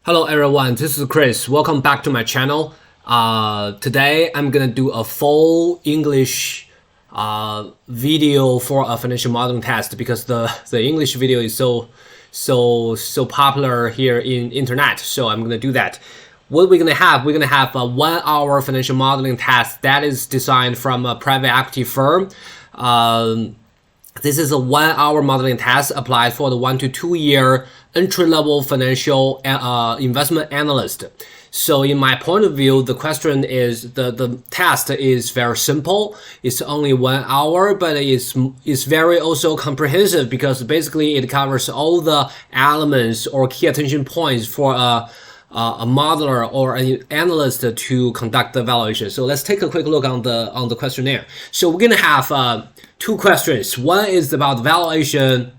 Hello everyone, this is Chris. Welcome back to my channel. Today I'm gonna do a full English video for a financial modeling test because the English video is so popular here in internet. So I'm gonna do that. What we're gonna have a 1 hour financial modeling test that is designed from a private equity firm. This is a 1 hour modeling test applied for the 1 to 2 year entry-level financial investment analyst. So in my point of view, the question is, the test is very simple. It's only 1 hour, but it's very also comprehensive because basically it covers all the elements or key attention points for a modeler or an analyst to conduct the valuation. So let's take a quick look on the questionnaire. So we're gonna have two questions. One is about valuation.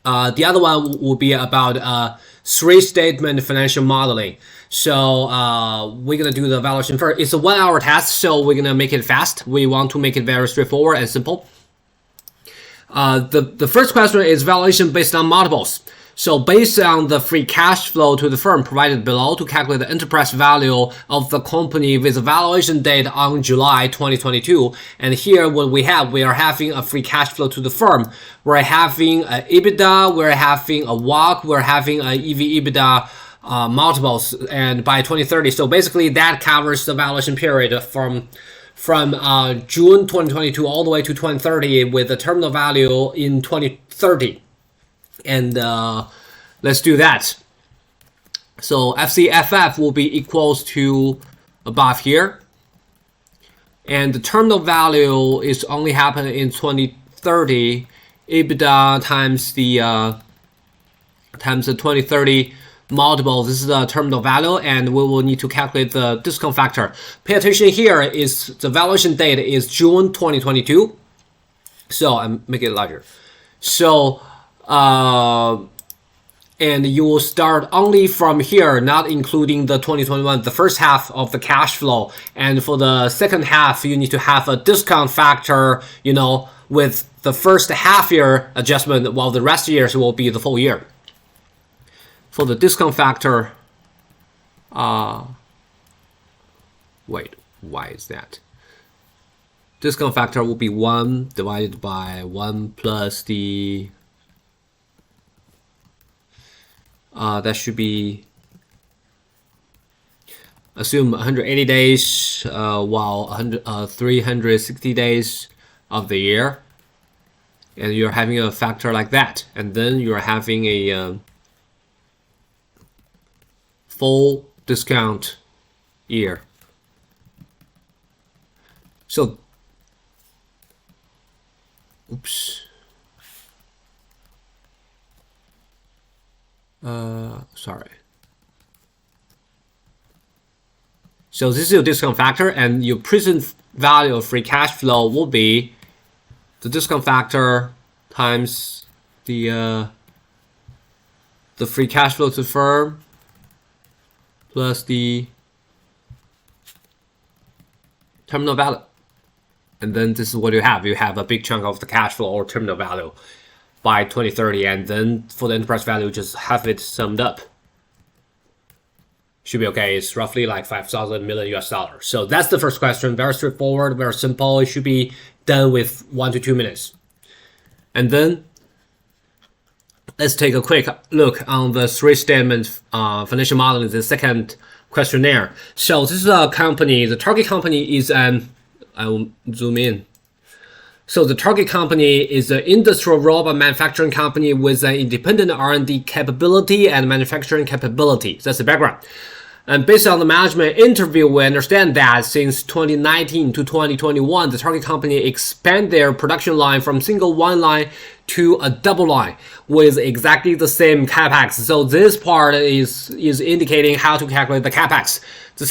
The other one will be about three-statement financial modeling. So we're gonna do the valuation first. It's a 1 hour test, so we're gonna make it fast. We want to make it very straightforward and simple. The first question is valuation based on multiples. So based on the free cash flow to the firm provided below to calculate the enterprise value of the company with a valuation date on July 2022. And here what we are having a free cash flow to the firm. We're having a EBITDA, we're having a WACC, we're having a EV/EBITDA multiples, and by 2030. So basically that covers the valuation period from June 2022 all the way to 2030 with the terminal value in 2030. And let's do that. So FCFF will be equals to above here, and the terminal value is only happening in 2030. EBITDA times the 2030 multiple. This is the terminal value, and we will need to calculate the discount factor. Pay attention here is the valuation date is June 2022. So I'm making it larger. So and you will start only from here, not including the 2021, the first half of the cash flow. And for the second half, you need to have a discount factor, with the first half year adjustment, while the rest of years will be the full year. For the discount factor, wait, why is that? Discount factor will be 1 divided by 1 plus the that should be, assume 180 days while 360 days of the year, and you're having a factor like that, and then you're having a full discount year. So sorry. So this is your discount factor, and your present value of free cash flow will be the discount factor times the free cash flow to the firm plus the terminal value. And then this is what you have. You have a big chunk of the cash flow or terminal value by 2030, and then for the enterprise value, just have it summed up. Should be okay. It's roughly like $5,000 million US. So that's the first question. Very straightforward, very simple. It should be done with 1 to 2 minutes. And then let's take a quick look on the three-statement financial modeling, the second questionnaire. So this is a company. The target company is I will zoom in. So the target company is an industrial robot manufacturing company with an independent R&D capability and manufacturing capability. That's the background. And based on the management interview, we understand that since 2019 to 2021, the target company expanded their production line from single one line to a double line with exactly the same capex. So this part is indicating how to calculate the capex. The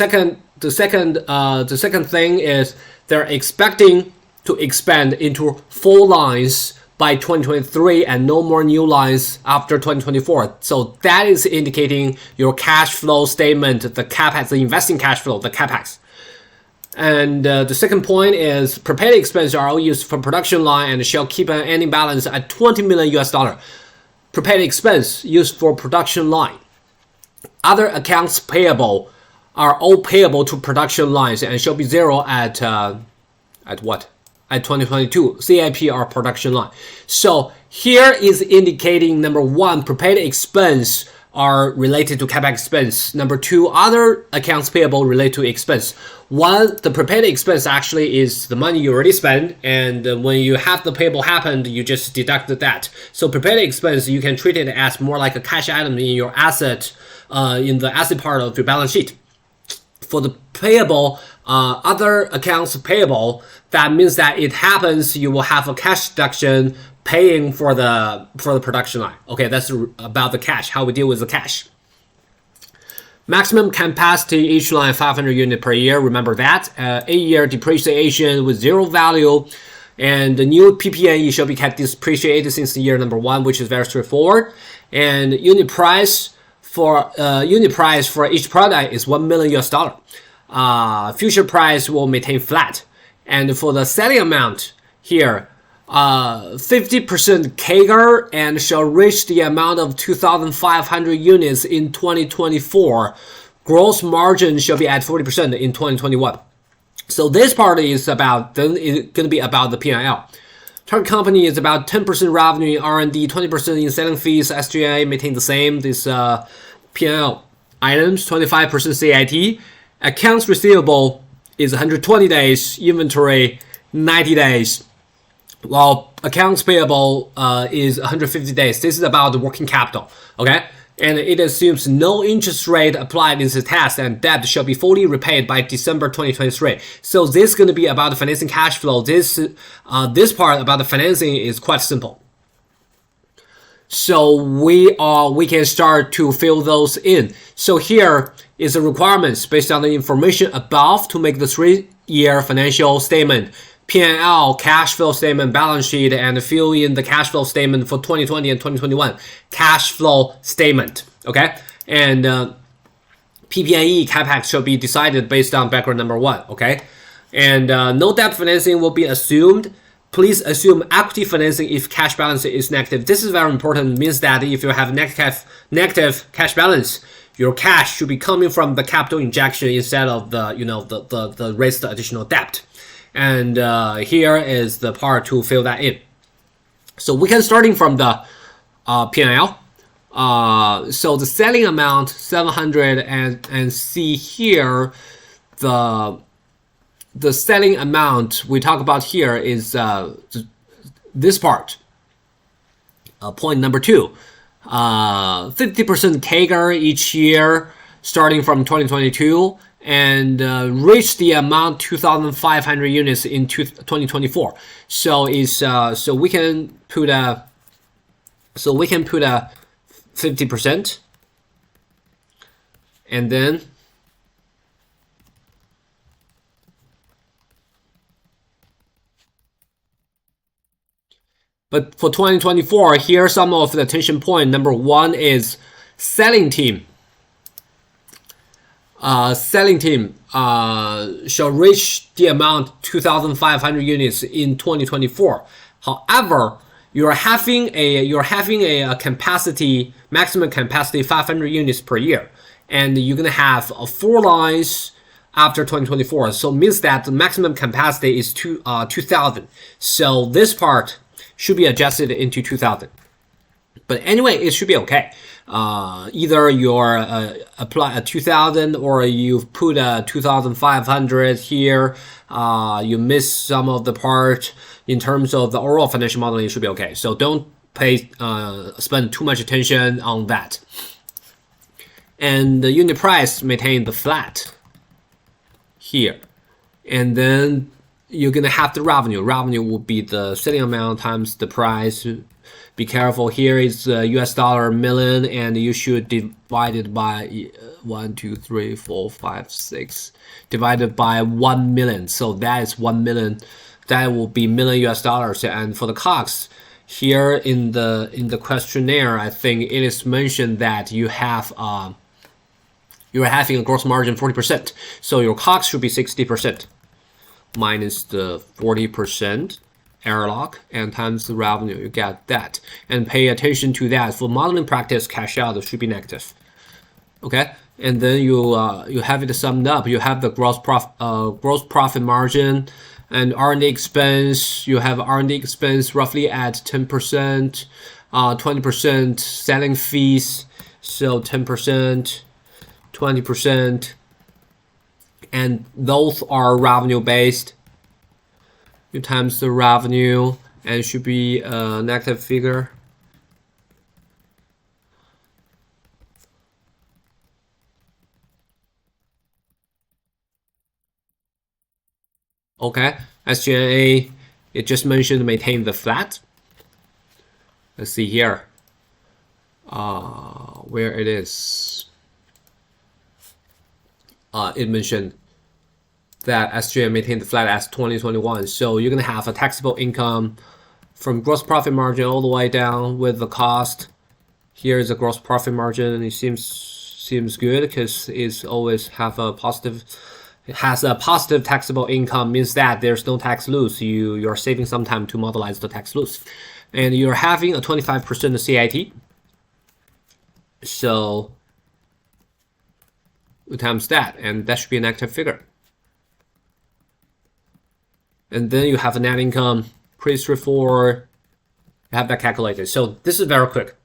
second thing is they're expecting to expand into 4 lines by 2023 and no more new lines after 2024. So that is indicating your cash flow statement, the capex, the investing cash flow, the capex. And the second point is prepaid expenses are all used for production line and shall keep an ending balance at $20 million US. Prepaid expense used for production line. Other accounts payable are all payable to production lines and shall be zero at what? At 2022 CIP or production line. So here is indicating number one, prepaid expense are related to CapEx expense. Number two, other accounts payable relate to expense. One, the prepaid expense actually is the money you already spent, and when you have the payable happened, you just deduct that. So prepaid expense, you can treat it as more like a cash item in your asset, in the asset part of your balance sheet. For the payable, other accounts payable, that means that it happens, you will have a cash deduction paying for the production line. Okay, that's about the cash, how we deal with the cash. Maximum capacity each line 500 units per year. Remember that. 8-year depreciation with zero value, and the new PPE shall be kept depreciated since the year number one, which is very straightforward. And unit price for each product is $1 million. Future price will maintain flat. And for the selling amount here, 50% CAGR and shall reach the amount of 2,500 units in 2024. Gross margin shall be at 40% in 2021. So this part is about, then it's going to be about the P&L. Target company is about 10% revenue in R&D, 20% in selling fees, SG&A maintain the same. This P&L items, 25% CIT. Accounts receivable is 120 days, inventory 90 days. While accounts payable is 150 days. This is about the working capital, okay? And it assumes no interest rate applied in the test, and debt shall be fully repaid by December 2023. So this is going to be about the financing cash flow. This part about the financing is quite simple. So we can start to fill those in. So here is the requirements based on the information above to make the 3-year financial statement. P&L, cash flow statement, balance sheet, and fill in the cash flow statement for 2020 and 2021 cash flow statement. Okay, and PP&E capex shall be decided based on background number one. Okay, and no debt financing will be assumed. Please assume equity financing if cash balance is negative. This is very important. It means that if you have negative cash balance, your cash should be coming from the capital injection instead of the raised additional debt. And here is the part to fill that in. So we can starting from the P&L. So the selling amount 700 and see here the selling amount we talk about here is this part. Point number two. 50% CAGR each year starting from 2022. And reach the amount 2,500 units in 2024. So is so we can put a 50%, and then but for 2024, here are some of the attention point. Number one is selling team. Selling team shall reach the amount 2,500 units in 2024. However, you're having a capacity, maximum capacity 500 units per year, and you're gonna have 4 lines after 2024. So it means that the maximum capacity is 2,000. So this part should be adjusted into 2,000. But anyway, it should be okay. Either you're apply a 2,000 or you've put a 2,500 here. You miss some of the part in terms of the overall financial modeling. It should be okay. So don't spend too much attention on that. And the unit price maintain the flat here, and then you're gonna have the revenue. Revenue will be the selling amount times the price. Be careful, here is US dollar million, and you should divide it by 1, 2, 3, 4, 5, 6 divided by 1 million. So that is 1 million. That will be million US dollars. And for the COGS, here in the questionnaire, I think it is mentioned that you have you're having a gross margin 40%. So your COGS should be 60% minus the 40%. Airlock and times the revenue, you get that, and pay attention to that. For modeling practice, cash out should be negative. Okay, and then you have it summed up. You have the gross profit margin and R&D expense. You have R&D expense roughly at 10%, 20% selling fees, so 10%, 20%, and those are revenue based. You times the revenue, and it should be a negative figure. Okay, SG&A, it just mentioned maintain the flat. Let's see here. Where it is. It mentioned that SG&A maintained the flat as 2021. So you're gonna have a taxable income from gross profit margin all the way down with the cost. Here is a gross profit margin. It seems good because it's always have a positive. It has a positive taxable income, means that there's no tax loss. You're saving some time to modelize the tax loss, and you're having a 25% CIT. So we times that, and that should be an active figure. And then you have a net income, pretty straightforward. You have that calculated. So this is very quick.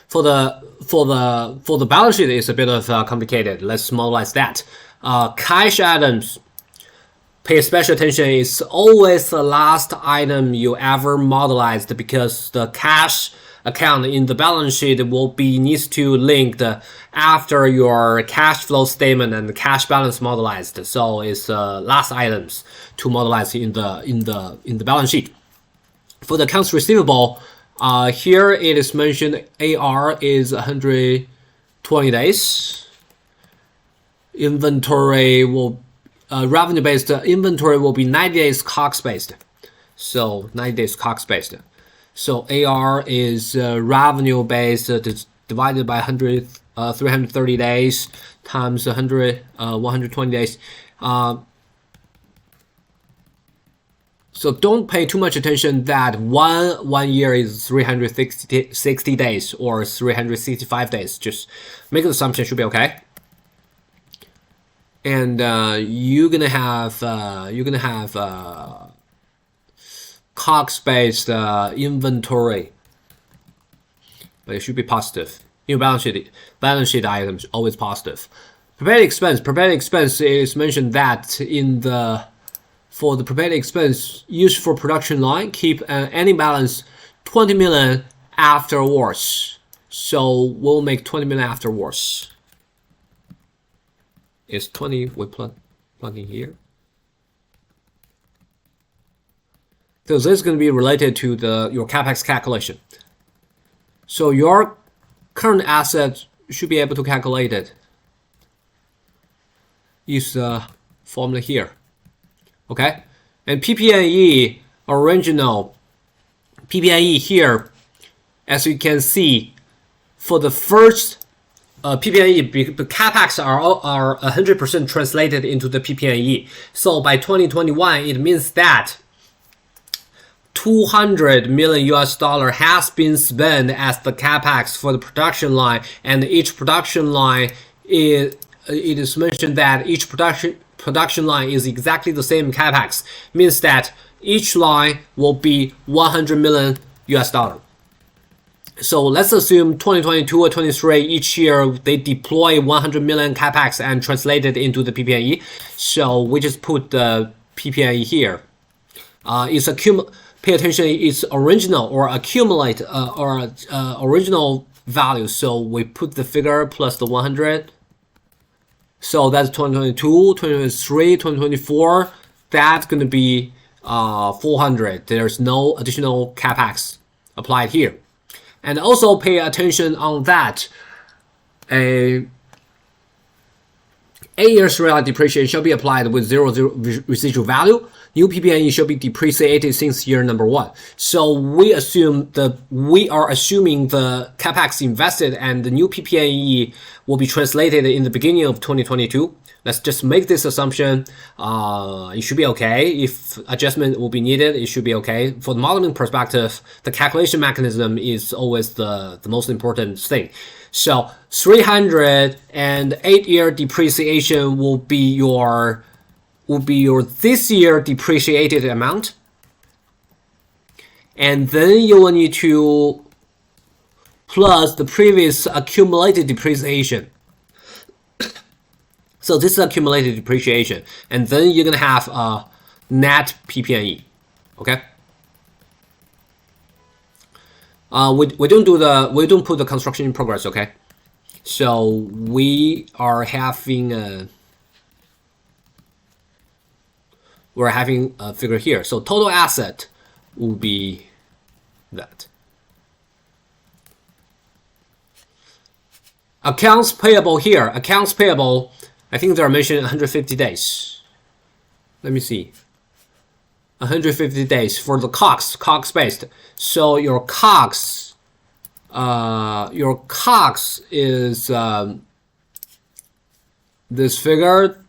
For the balance sheet, it's a bit of complicated. Let's modelize that. Cash items, pay special attention. It's always the last item you ever modelized, because the cash account in the balance sheet will be needs to linked after your cash flow statement and the cash balance modelized. So it's last items to modelize in the balance sheet. For the accounts receivable, here it is mentioned AR is 120 days. Inventory will revenue based. Inventory will be 90 days COGS based. So 90 days COGS based. So AR is revenue based, divided by 330 days times 120 days. So don't pay too much attention that one year is 360 days or 365 days. Just make an assumption, should be okay. And you're gonna have COGS based inventory, but it should be positive. Your balance sheet items always positive. Prepaid expense is mentioned that for the prepaid expense used for production line, keep an ending balance 20 million afterwards. So we'll make 20 million afterwards. Is 20 we plug in here. So this is going to be related to your capex calculation. So your current assets should be able to calculate it. Use the formula here. Okay, and PP&E original PP&E here, as you can see, for the first PP&E, the capex are 100% translated into the PP&E. So by 2021, it means that $200 million has been spent as the capex for the production line, and each production line it is mentioned that each production line is exactly the same capex, means that each line will be $100 million. So let's assume 2022 or 23 each year they deploy 100 million capex and translate it into the PP&E. So we just put the PP&E here. Pay attention, it's original or accumulate original value. So we put the figure plus the 100. So that's 2022, 2023, 2024. That's going to be 400. There's no additional capex applied here. And also pay attention on that. A year's real depreciation shall be applied with zero residual value. new PP&E should be depreciated since year number 1. So we are assuming the capex invested and the new PP&E will be translated in the beginning of 2022. Let's just make this assumption. It should be okay. If adjustment will be needed, it should be okay. For the modeling perspective, the calculation mechanism is always the most important thing. So 308-year depreciation will be your this year depreciated amount. And then you will need to plus the previous accumulated depreciation. So this is accumulated depreciation, and then you're gonna have a net PP&E. Okay. We don't put the construction in progress. Okay. So we are having a figure here. So total asset will be that. Accounts payable here. Accounts payable. I think they are mentioned 150 days. Let me see. 150 days for the COGS based. So your COGS is this figure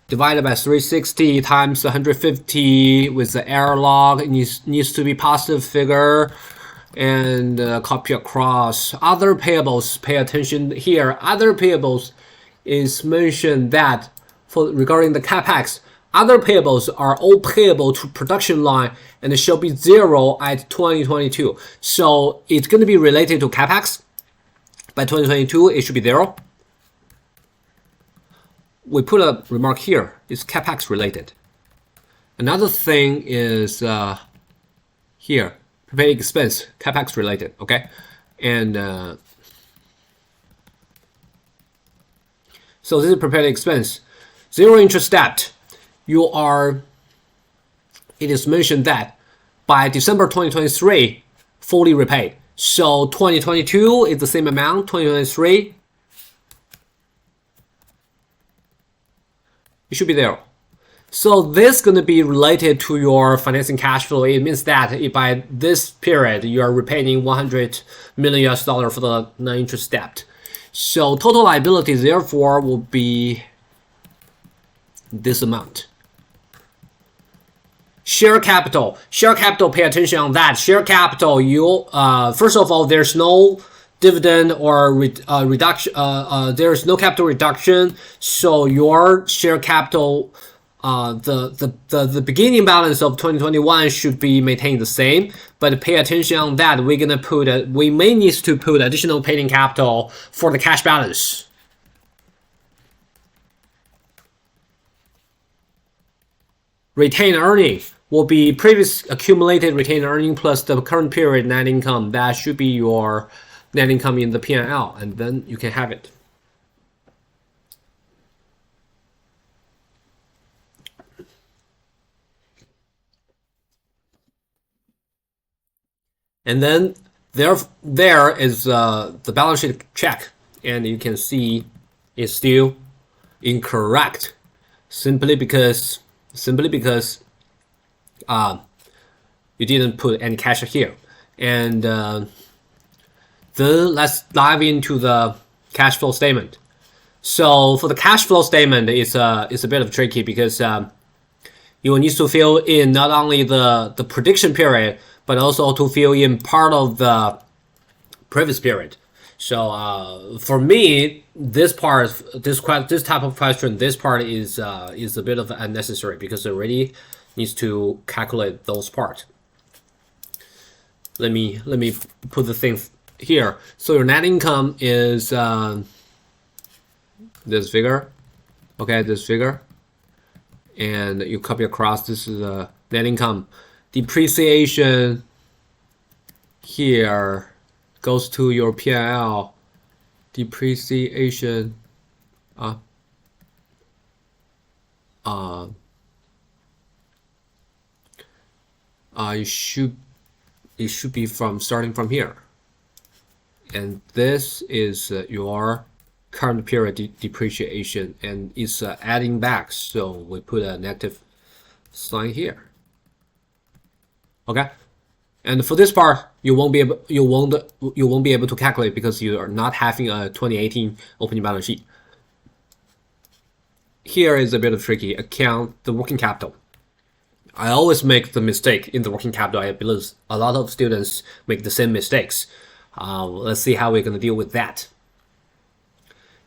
divided by 360 times 150 with the error log. It needs to be positive figure, and copy across. Other payables, pay attention here. Other payables is mentioned that regarding the capex, other payables are all payable to production line and it shall be 0 at 2022. So it's going to be related to capex. By 2022, it should be 0. We put a remark here. It's capex related. Another thing is here, prepaid expense, capex related. Okay, and so this is prepaid expense. Zero interest debt. It is mentioned that by December 2023, fully repaid. So 2022 is the same amount, 2023, it should be there. So this is going to be related to your financing cash flow. It means that if by this period, you are repaying $100 million for the non-interest debt. So total liability, therefore, will be this amount. Share capital. Share capital, pay attention on that. Share capital, first of all, there's no dividend or reduction. There's no capital reduction. So your share capital, the beginning balance of 2021 should be maintained the same. But pay attention on that. We may need to put additional paid-in capital for the cash balance. Retained earning will be previous accumulated retained earning plus the current period net income. That should be your net income in the P&L, and then you can have it. And then there is the balance sheet check, and you can see it's still incorrect, simply because you didn't put any cash here. And then let's dive into the cash flow statement. So for the cash flow statement, it's a bit of tricky because you will need to fill in not only the prediction period, but also to fill in part of the previous period. So for me, this type of question, this part is a bit of unnecessary because it already needs to calculate those parts. Let me put the thing here. So your net income is this figure, okay, this figure, and you copy across. This is a net income. Depreciation here goes to your P&L. Depreciation it should be starting from here, and this is your current period depreciation, and it's adding back, so we put a negative sign here. Okay, and for this part, you won't be able to calculate because you are not having a 2018 opening balance sheet. Here is a bit of tricky. Account the working capital. I always make the mistake in the working capital. I believe a lot of students make the same mistakes. Let's see how we're going to deal with that.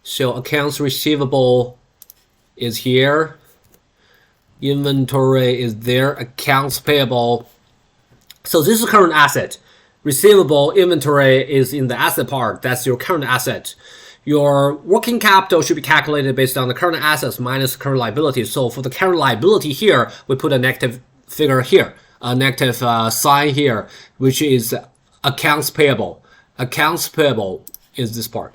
So accounts receivable is here. Inventory is there. Accounts payable. So this is current asset. Receivable, inventory is in the asset part. That's your current asset. Your working capital should be calculated based on the current assets minus current liabilities. So for the current liability here, we put a negative figure here, a negative sign here, which is accounts payable. Accounts payable is this part.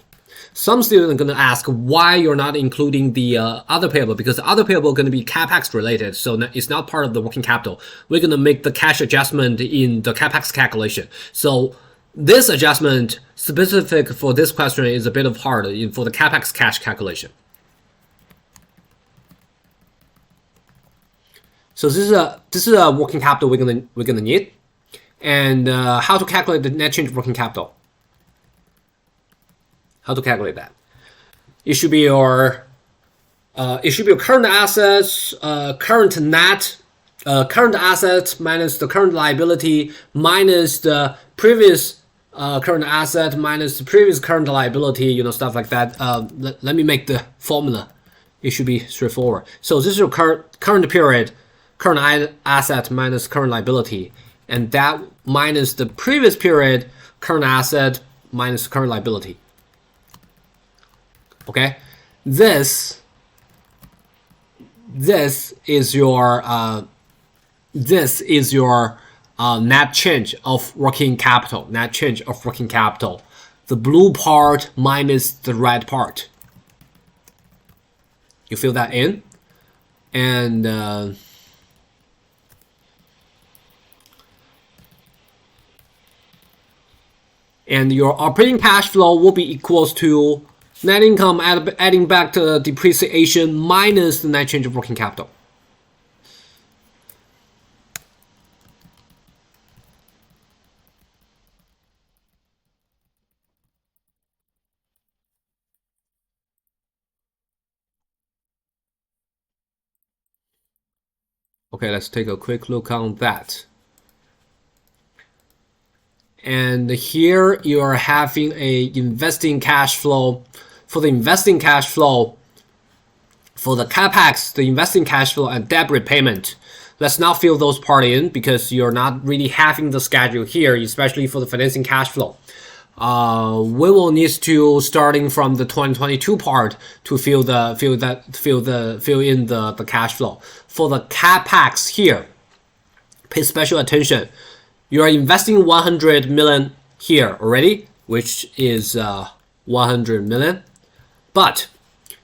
Some students are going to ask why you're not including the other payable, because the other payable is going to be capex related, so it's not part of the working capital. We're going to make the cash adjustment in the capex calculation. So this adjustment specific for this question is a bit of hard for the capex cash calculation. So this is a working capital we're gonna need, and how to calculate the net change of working capital. How to calculate that? It should be your current assets, current net, current assets minus the current liability minus the previous current asset minus the previous current liability, you know, stuff like that. Let me make the formula. It should be straightforward. So this is your current period, current asset minus current liability, and that minus the previous period, current asset minus current liability. Okay, this is your net change of working capital. Net change of working capital. The blue part minus the red part. You fill that in, and your operating cash flow will be equals to net income adding back to depreciation minus the net change of working capital. Okay, let's take a quick look on that. And here you are having a investing cash flow. For the investing cash flow, for the capex, the investing cash flow and debt repayment, let's not fill those part in because you're not really having the schedule here, especially for the financing cash flow. We will need to starting from the 2022 part to fill in the cash flow. For the capex here, pay special attention. You are investing 100 million here already, which is 100 million. But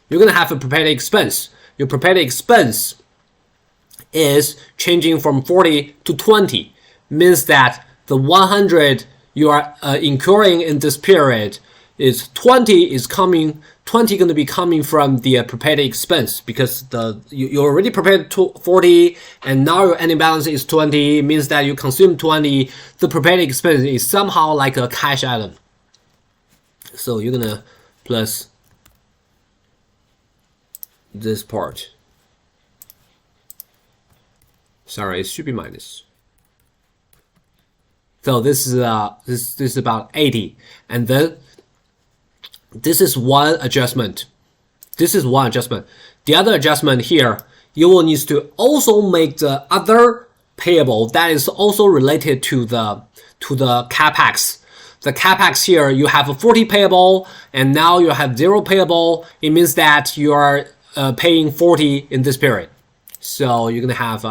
you're going to have a prepaid expense. Your prepaid expense is changing from 40 to 20. Means that the 100 you are incurring in this period is 20 going to be coming from the prepaid expense, because you already prepared 40 and now your ending balance is 20, means that you consume 20. The prepaid expense is somehow like a cash item. So you're going to plus this part. Sorry, it should be minus. So this is this is about 80, and then this is one adjustment. This is one adjustment. The other adjustment here, you will need to also make the other payable that is also related to the capex. The capex here, you have a 40 payable, and now you have 0 payable. It means that you are paying 40 in this period. So you're gonna have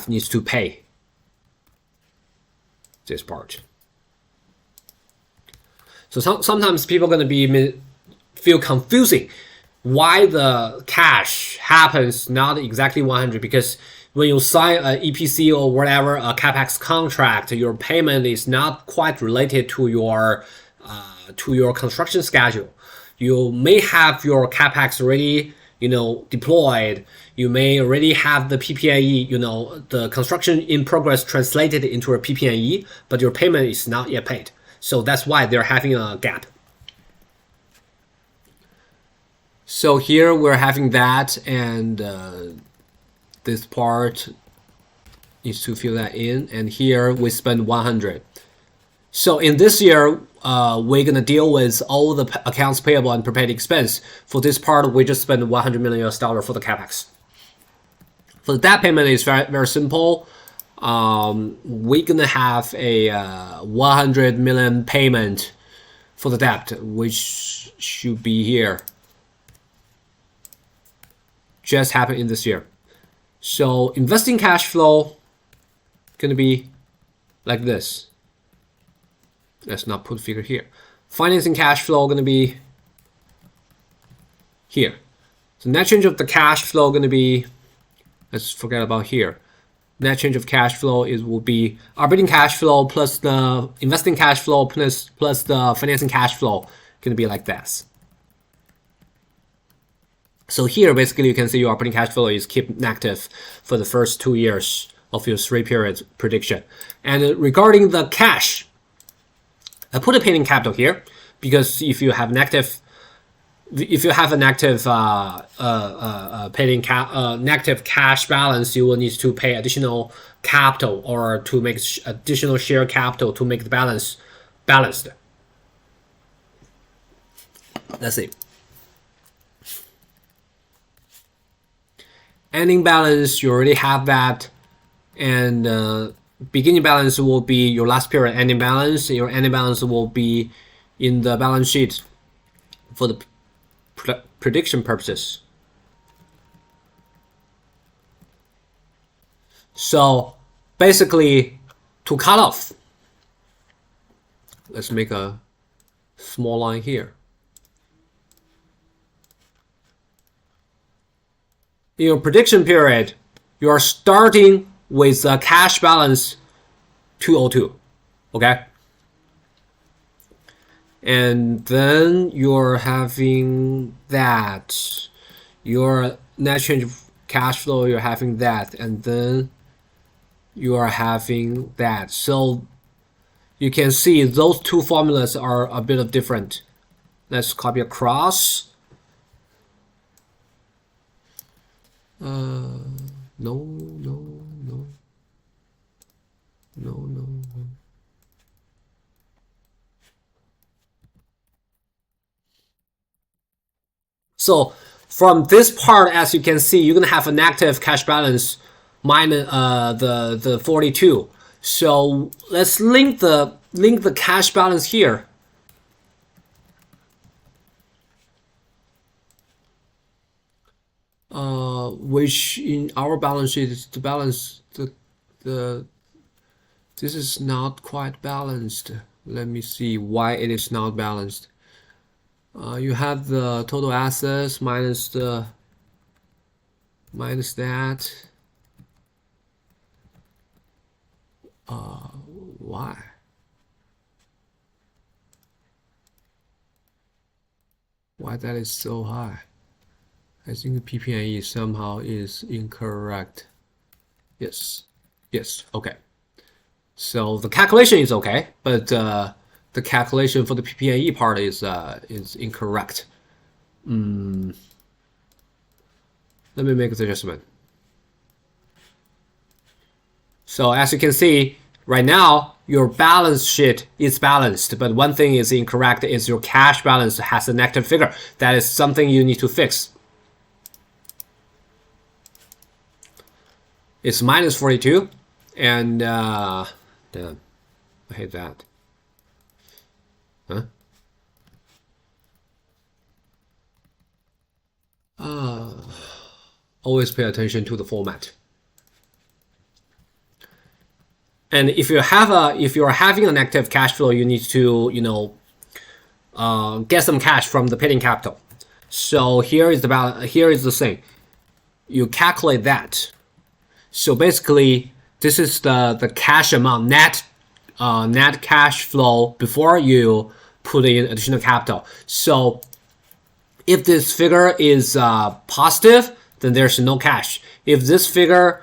needs to pay this part. So sometimes people are gonna feel confusing why the cash happens not exactly 100, because when you sign an EPC or whatever, a capex contract, your payment is not quite related to your construction schedule. You may have your capex already, deployed. You may already have the PPNE, the construction in progress translated into a PPNE, but your payment is not yet paid. So that's why they're having a gap. So here we're having that, and this part needs to fill that in, and here we spend 100. So in this year, we're gonna deal with all the accounts payable and prepaid expense. For this part, we just spend $100 million for the capex. For the debt payment, is very, very simple. We're gonna have a 100 million payment for the debt, which should be here. Just happened in this year. So investing cash flow gonna be like this. Let's not put figure here. Financing cash flow gonna be here. So net change of the cash flow gonna be, let's forget about here. Net change of cash flow will be operating cash flow plus the investing cash flow plus the financing cash flow, gonna be like this. So here, basically, you can see your operating cash flow is keep negative for the first 2 years of your 3 periods prediction. And regarding the cash, I put a paid-in capital here because if you have a negative negative cash balance, you will need to pay additional capital or to make additional share capital to make the balance balanced. Let's see. Ending balance, you already have that, and beginning balance will be your last period ending balance. Your ending balance will be in the balance sheet for the prediction purposes. So basically, to cut off, let's make a small line here. In your prediction period, you are starting with a cash balance 202, okay? And then you're having that. Your net change of cash flow, you're having that, and then you are having that. So you can see those two formulas are a bit of different. Let's copy across. No. So from this part, as you can see, you're gonna have a negative cash balance minus the 42. So let's link the cash balance here. Which in our balance sheet is to balance this is not quite balanced. Let me see why it is not balanced. You have the total assets minus that. Why? Why that is so high? I think the PPNE somehow is incorrect. Yes, okay. So the calculation is okay, but the calculation for the PPNE part is incorrect. Let me make the adjustment. So as you can see, right now your balance sheet is balanced, but one thing is incorrect is your cash balance has a negative figure. That is something you need to fix. It's minus 42, and damn, I hate that. Huh? Always pay attention to the format. And if you're having a negative cash flow, you need to get some cash from the paid-in capital. So here is the balance. Here is the thing. You calculate that. So basically, this is the cash amount, net cash flow before you put in additional capital. So If this figure is positive, then there's no cash. If this figure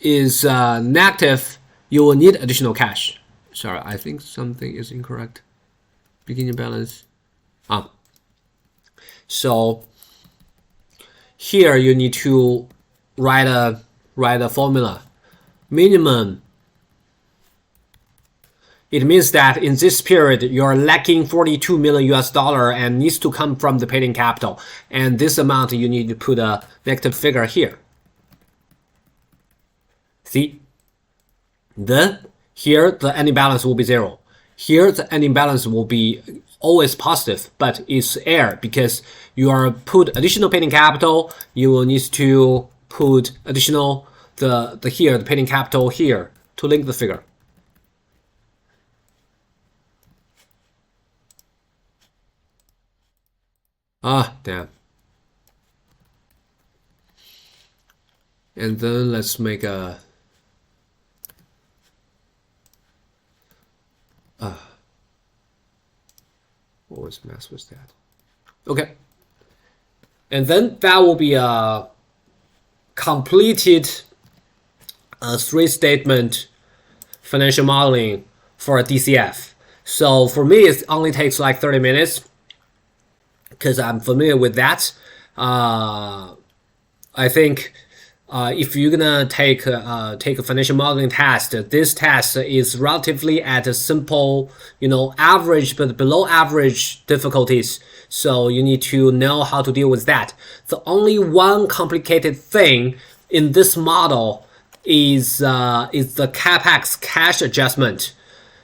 is negative, you will need additional cash. Sorry, I think something is incorrect. Beginning balance. So here you need to write a formula. Minimum. It means that in this period, you're lacking 42 million US dollar and needs to come from the paid-in capital. And this amount, you need to put a negative figure here. See? Then here, the ending balance will be 0. Here, the ending balance will be always positive, but it's error because you are put additional paid-in capital. You will need to put additional the paid-in capital here to link the figure. Damn. And then let's make a always mess with that. Okay. And then that will be a completed 3-statement financial modeling for a DCF. So for me, it only takes like 30 minutes because I'm familiar with that. I think if you're gonna take a financial modeling test, this test is relatively at a simple, average but below average difficulties. So you need to know how to deal with that. The only one complicated thing in this model is the capex cash adjustment.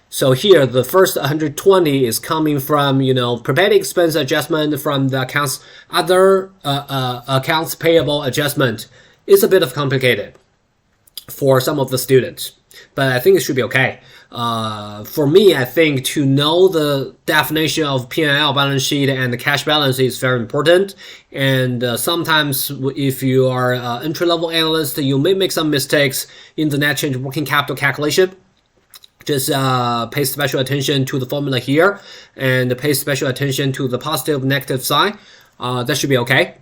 So here, the first 120 is coming from, prepaid expense adjustment from the other accounts payable adjustment. It's a bit of complicated for some of the students, but I think it should be okay. For me, I think to know the definition of P&L balance sheet and the cash balance is very important. And sometimes if you are an entry-level analyst, you may make some mistakes in the net change working capital calculation. Just pay special attention to the formula here and pay special attention to the positive negative sign. That should be okay.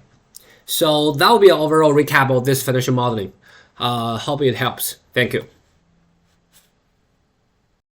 So that will be an overall recap of this financial modeling. Hope it helps. Thank you.